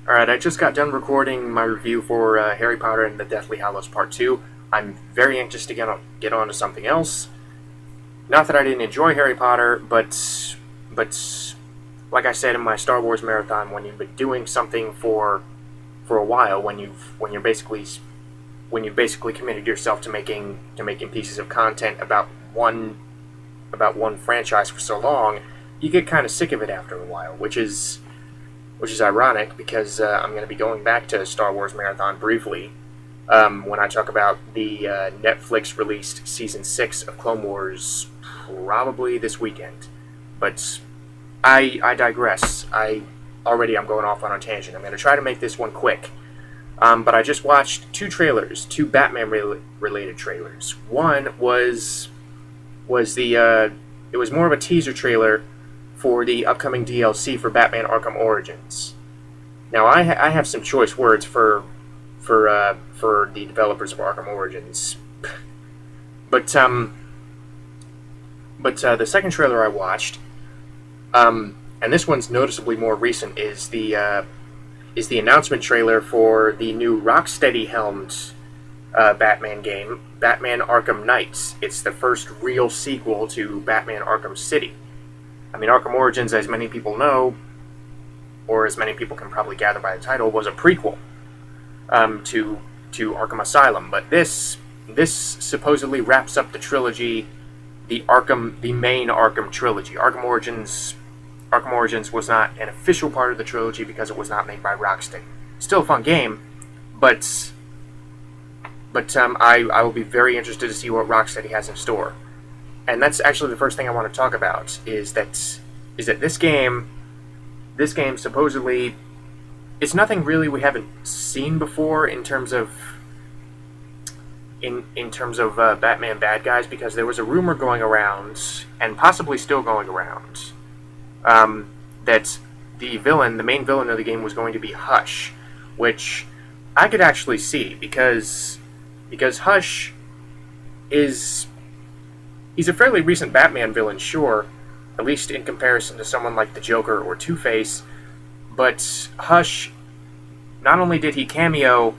Alright, I just got done recording my review for Harry Potter and the Deathly Hallows Part 2. I'm very anxious to get on to something else. Not that I didn't enjoy Harry Potter, but like I said in my Star Wars marathon, when you've been doing something for a while, when you've basically committed yourself to making pieces of content about one franchise for so long, you get kind of sick of it after a while, which is ironic because I'm going to be going back to Star Wars Marathon briefly when I talk about the Netflix-released Season 6 of Clone Wars probably this weekend. But I digress. I'm going off on a tangent. I'm going to try to make this one quick. But I just watched two Batman-related trailers. One was it was more of a teaser trailer for the upcoming DLC for Batman Arkham Origins. Now, I have some choice words for the developers of Arkham Origins, but the second trailer I watched, and this one's noticeably more recent, is the announcement trailer for the new Rocksteady-helmed Batman game, Batman Arkham Knight. It's the first real sequel to Batman Arkham City. I mean, Arkham Origins, as many people know, or as many people can probably gather by the title, was a prequel to Arkham Asylum. But this supposedly wraps up the trilogy, the main Arkham trilogy. Arkham Origins was not an official part of the trilogy because it was not made by Rocksteady. Still a fun game, but I will be very interested to see what Rocksteady has in store. And that's actually the first thing I want to talk about, is that this game supposedly, it's nothing really we haven't seen before in terms of Batman bad guys, because there was a rumor going around, and possibly still going around, that the main villain of the game was going to be Hush, which I could actually see, because Hush he's a fairly recent Batman villain, sure, at least in comparison to someone like the Joker or Two-Face, but Hush, not only did he cameo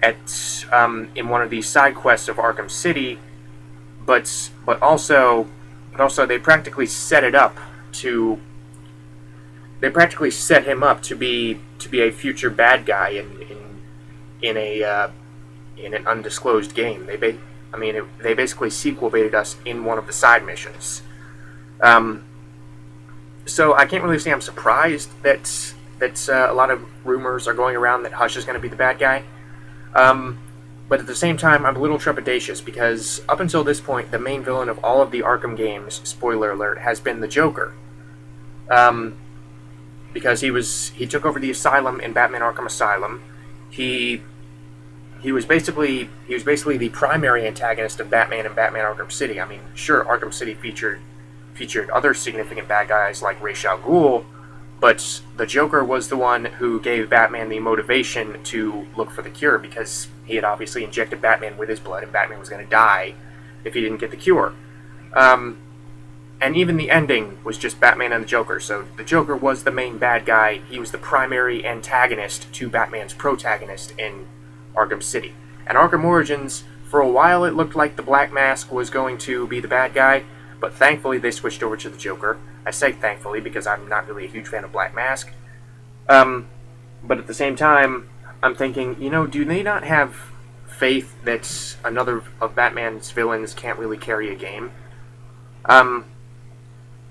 in one of these side quests of Arkham City, but also they practically set him up to be a future bad guy in an undisclosed game. They basically sequel baited us in one of the side missions. So I can't really say I'm surprised that a lot of rumors are going around that Hush is going to be the bad guy. But at the same time, I'm a little trepidatious, because up until this point, the main villain of all of the Arkham games, spoiler alert, has been the Joker. Because he took over the asylum in Batman Arkham Asylum. He was basically the primary antagonist of Batman and Batman Arkham City. I mean, sure, Arkham City featured other significant bad guys like Ra's al Ghul, but the Joker was the one who gave Batman the motivation to look for the cure, because he had obviously injected Batman with his blood, and Batman was going to die if he didn't get the cure. And even the ending was just Batman and the Joker, so the Joker was the main bad guy. He was the primary antagonist to Batman's protagonist in Arkham City. And Arkham Origins, for a while it looked like the Black Mask was going to be the bad guy, but thankfully they switched over to the Joker. I say thankfully because I'm not really a huge fan of Black Mask. But at the same time, I'm thinking, do they not have faith that another of Batman's villains can't really carry a game?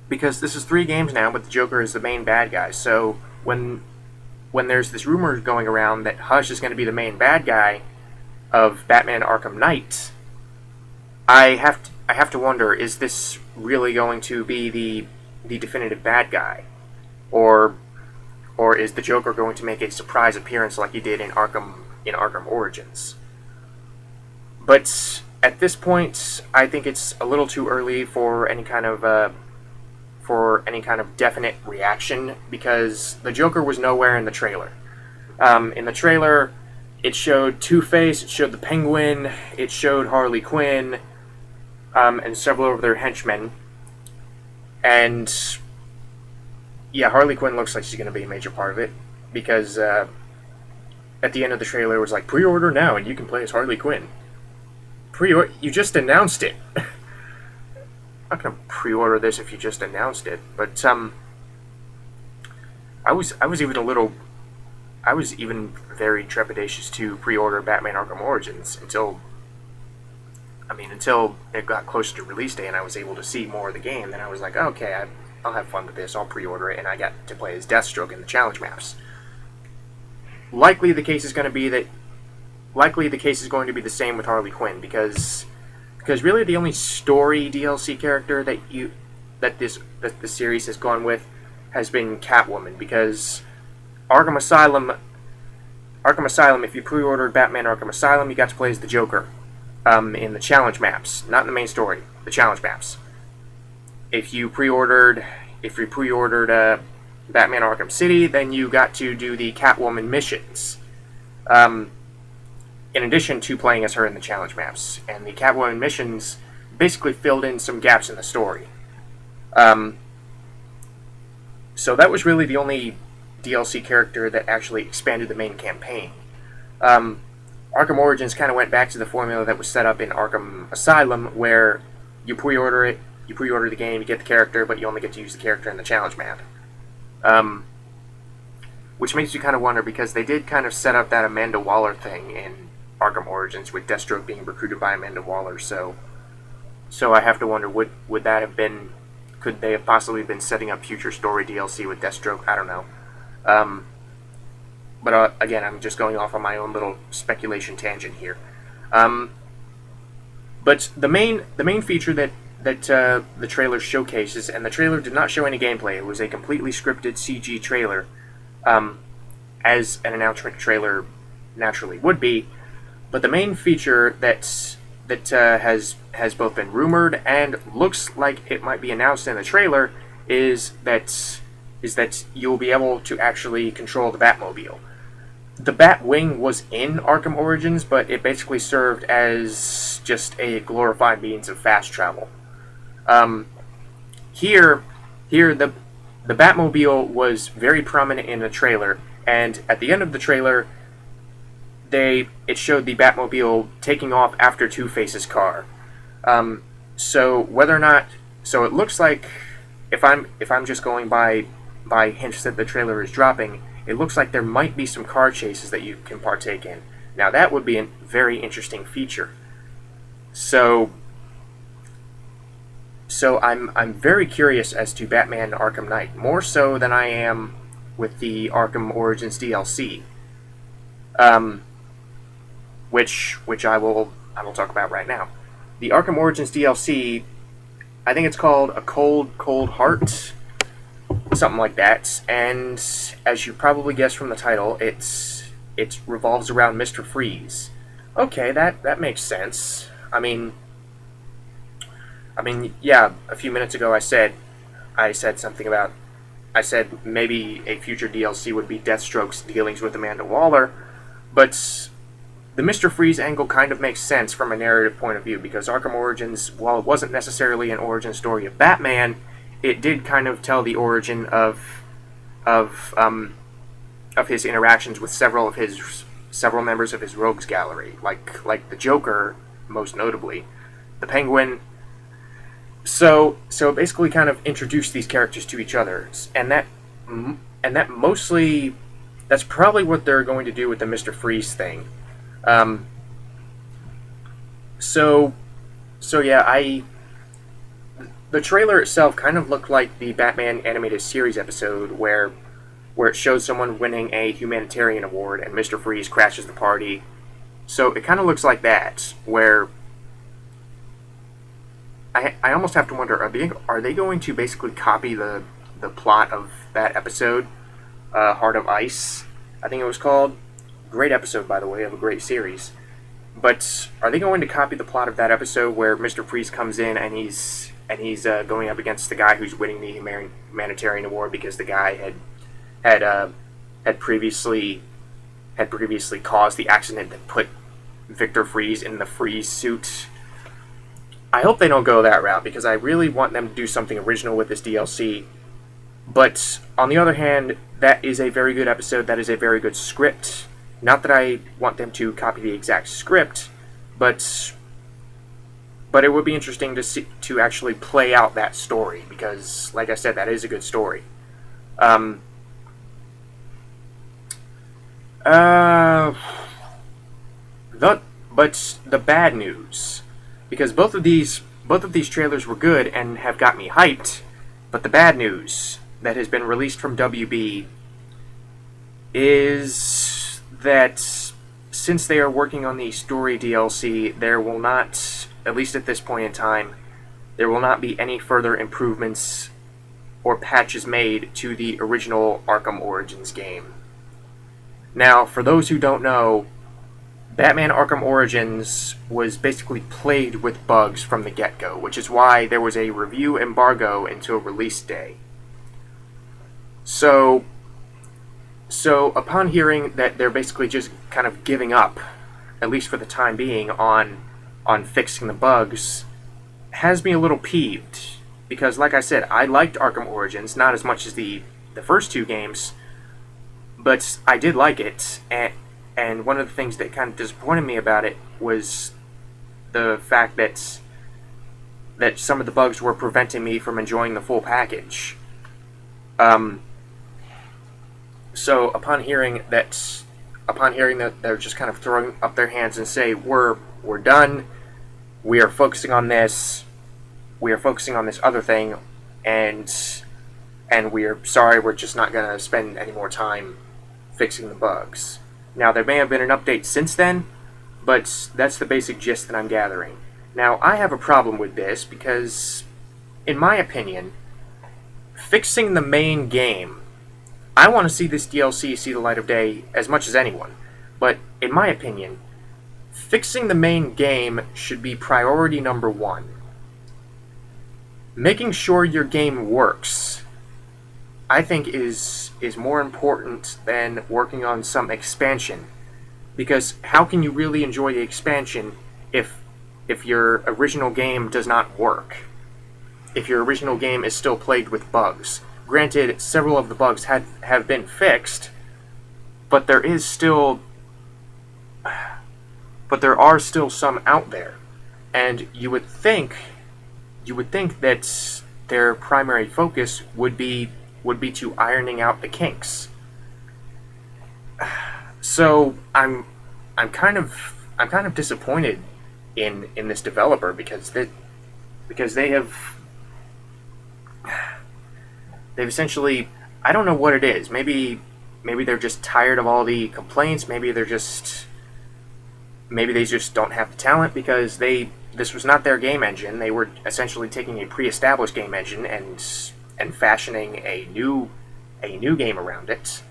Because this is 3 games now, but the Joker is the main bad guy, so when there's this rumor going around that Hush is going to be the main bad guy of Batman Arkham Knight, I have to wonder, is this really going to be the definitive bad guy? Or is the Joker going to make a surprise appearance like he did in Arkham Origins? But at this point, I think it's a little too early for any kind of definite reaction, because the Joker was nowhere in the trailer. In the trailer, it showed Two-Face, it showed the Penguin, it showed Harley Quinn, and several of their henchmen. And yeah, Harley Quinn looks like she's going to be a major part of it, because at the end of the trailer, it was like, pre-order now and you can play as Harley Quinn. You just announced it. I'm not gonna pre-order this if you just announced it, but I was even very trepidatious to pre-order Batman Arkham Origins until it got closer to release day and I was able to see more of the game. Then I was like, okay, I'll have fun with this. I'll pre-order it, and I got to play as Deathstroke in the challenge maps. Likely the case is going to be the same with Harley Quinn, because really the only story DLC character that the series has gone with has been Catwoman, because Arkham Asylum, if you pre-ordered Batman Arkham Asylum, you got to play as the Joker in the challenge maps, not in the main story, the challenge maps. If you pre-ordered Batman Arkham City, then you got to do the Catwoman missions, in addition to playing as her in the challenge maps. And the Catwoman missions basically filled in some gaps in the story. So that was really the only DLC character that actually expanded the main campaign. Arkham Origins kind of went back to the formula that was set up in Arkham Asylum, where you pre-order the game, you get the character, but you only get to use the character in the challenge map. Which makes you kind of wonder, because they did kind of set up that Amanda Waller thing in Arkham Origins, with Deathstroke being recruited by Amanda Waller, so I have to wonder, could they have possibly been setting up future story DLC with Deathstroke? I don't know. But again, I'm just going off on my own little speculation tangent here. But the main feature that the trailer showcases, and the trailer did not show any gameplay, it was a completely scripted CG trailer, as an announcement trailer naturally would be. But the main feature that has both been rumored and looks like it might be announced in the trailer is that you'll be able to actually control the Batmobile. The Batwing was in Arkham Origins, but it basically served as just a glorified means of fast travel. Here the Batmobile was very prominent in the trailer, and at the end of the trailer, it showed the Batmobile taking off after Two-Face's car. So it looks like, if I'm just going by hints that the trailer is dropping, it looks like there might be some car chases that you can partake in. Now that would be a very interesting feature. So I'm very curious as to Batman Arkham Knight, more so than I am with the Arkham Origins DLC, which I will talk about right now. The Arkham Origins DLC, I think it's called A Cold, Cold Heart, something like that. And as you probably guessed from the title, it revolves around Mr. Freeze. Okay, that makes sense. I mean, yeah. A few minutes ago, I said maybe a future DLC would be Deathstroke's dealings with Amanda Waller, but the Mr. Freeze angle kind of makes sense from a narrative point of view, because Arkham Origins, while it wasn't necessarily an origin story of Batman, it did kind of tell the origin of his interactions with several members of his rogues gallery, like the Joker, most notably, the Penguin. So it basically kind of introduced these characters to each other, and that mostly, that's probably what they're going to do with the Mr. Freeze thing. So yeah, the trailer itself kind of looked like the Batman animated series episode where it showed someone winning a humanitarian award and Mr. Freeze crashes the party. So it kind of looks like that, where I almost have to wonder, are they going to basically copy the plot of that episode, Heart of Ice, I think it was called? Great episode, by the way, of a great series. But are they going to copy the plot of that episode where Mr. Freeze comes in and he's going up against the guy who's winning the humanitarian award because the guy had previously caused the accident that put Victor Freeze in the Freeze suit? I hope they don't go that route, because I really want them to do something original with this DLC. But on the other hand, that is a very good episode. That is a very good script. Not that I want them to copy the exact script, but it would be interesting to see, to actually play out that story, because, like I said, that is a good story. Um, uh, but the bad news, because both of these trailers were good and have got me hyped, but the bad news that has been released from WB is that since they are working on the story DLC, there will not, at least at this point in time, there will not be any further improvements or patches made to the original Arkham Origins game. Now, for those who don't know, Batman Arkham Origins was basically plagued with bugs from the get-go, which is why there was a review embargo until release day. So upon hearing that they're basically just kind of giving up, at least for the time being, on fixing the bugs, has me a little peeved. Because, like I said, I liked Arkham Origins, not as much as the first two games, but I did like it, and one of the things that kind of disappointed me about it was the fact that some of the bugs were preventing me from enjoying the full package. So upon hearing that they're just kind of throwing up their hands and say, we're done, we are focusing on this other thing, and we are sorry, we're just not going to spend any more time fixing the bugs. Now, there may have been an update since then, but that's the basic gist that I'm gathering. Now, I have a problem with this because, in my opinion, fixing the main game, I want to see this DLC see the light of day as much as anyone, but in my opinion, fixing the main game should be priority number one. Making sure your game works, I think, is more important than working on some expansion. Because how can you really enjoy the expansion if your original game does not work? If your original game is still plagued with bugs. Granted, several of the bugs have been fixed, but there are still some out there. And you would think that their primary focus would be to ironing out the kinks. So I'm kind of disappointed in this developer because they've essentially, I don't know what it is. Maybe they're just tired of all the complaints. Maybe they just don't have the talent, because this was not their game engine. They were essentially taking a pre-established game engine and fashioning a new game around it.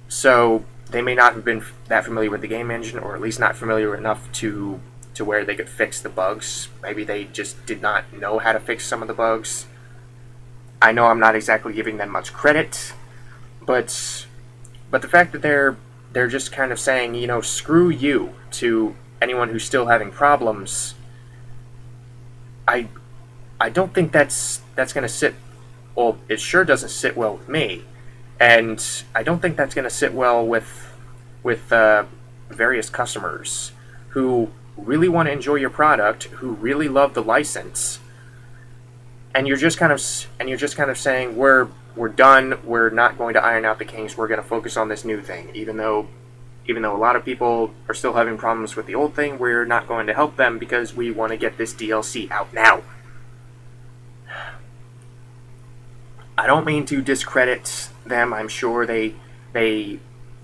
So they may not have been that familiar with the game engine, or at least not familiar enough to where they could fix the bugs. Maybe they just did not know how to fix some of the bugs. I know I'm not exactly giving them much credit, but the fact that they're just kind of saying, screw you to anyone who's still having problems, I don't think that's going to sit. Well, it sure doesn't sit well with me, and I don't think that's going to sit well with various customers who really want to enjoy your product, who really love the license, and you're just kind of saying, we're done, we're not going to iron out the kinks, we're going to focus on this new thing, even though a lot of people are still having problems with the old thing. We're not going to help them because we want to get this DLC out now. I don't mean to discredit them. I'm sure they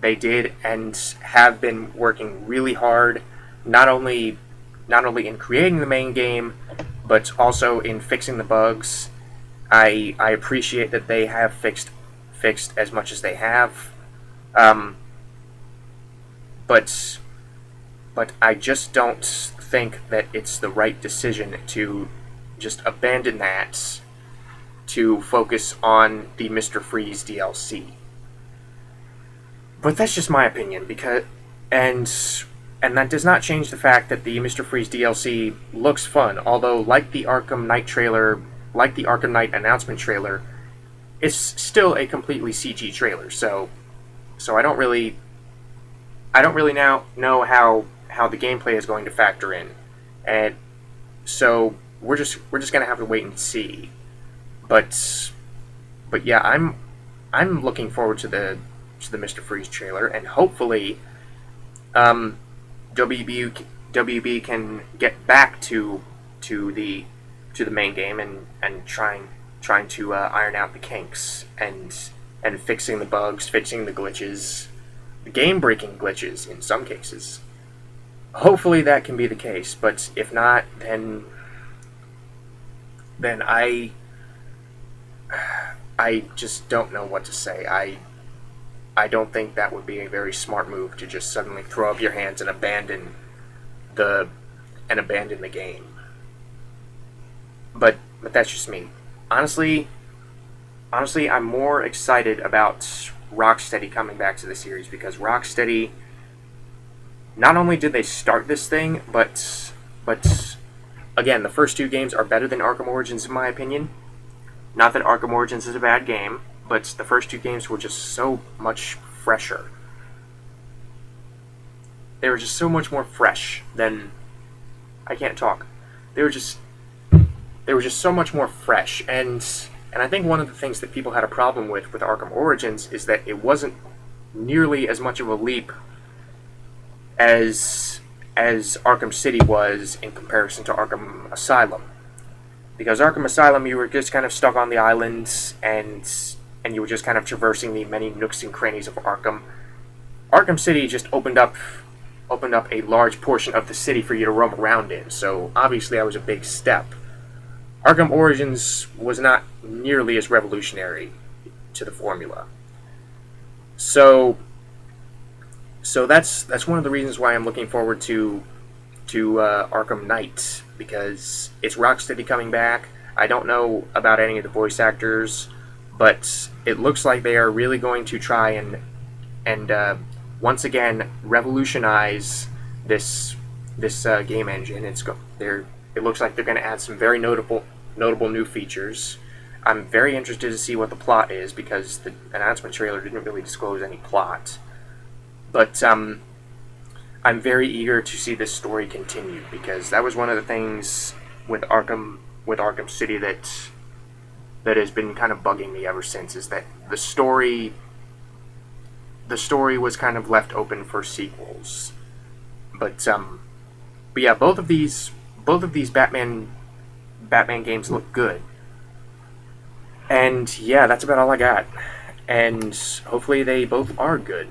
did and have been working really hard, not only in creating the main game, but also in fixing the bugs. I appreciate that they have fixed as much as they have, but I just don't think that it's the right decision to just abandon that to focus on the Mr. Freeze DLC. But that's just my opinion, and that does not change the fact that the Mr. Freeze DLC looks fun, although like the Arkham Knight announcement trailer, it's still a completely CG trailer, so I don't really I don't really now know how the gameplay is going to factor in, and so we're just gonna have to wait and see. But yeah, I'm looking forward to the Mr. Freeze trailer, and hopefully, um, WB can get back to the main game and trying to iron out the kinks and fixing the bugs, fixing the glitches, the game breaking glitches in some cases. Hopefully that can be the case, but if not, then I just don't know what to say. I don't think that would be a very smart move to just suddenly throw up your hands and the abandon the game. But that's just me. Honestly, I'm more excited about Rocksteady coming back to the series because Rocksteady, not only did they start this thing, but again, the first two games are better than Arkham Origins in my opinion. Not that Arkham Origins is a bad game, but the first two games were just so much fresher. They were just so much more fresh than I can't talk. They were just so much more fresh, and I think one of the things that people had a problem with Arkham Origins is that it wasn't nearly as much of a leap as Arkham City was in comparison to Arkham Asylum. Because Arkham Asylum, you were just kind of stuck on the islands, and you were just kind of traversing the many nooks and crannies of Arkham. Arkham City just opened up a large portion of the city for you to roam around in, so obviously that was a big step. Arkham Origins was not nearly as revolutionary to the formula. So that's one of the reasons why I'm looking forward to Arkham Knight, because it's Rocksteady coming back. I don't know about any of the voice actors, but it looks like they are really going to try and once again revolutionize this game engine. It looks like they're going to add some very notable new features. I'm very interested to see what the plot is because the announcement trailer didn't really disclose any plot. But I'm very eager to see this story continue because that was one of the things with Arkham City that has been kind of bugging me ever since, is that the story was kind of left open for sequels. But yeah, both of these Batman games look good. And yeah, that's about all I got. And hopefully they both are good.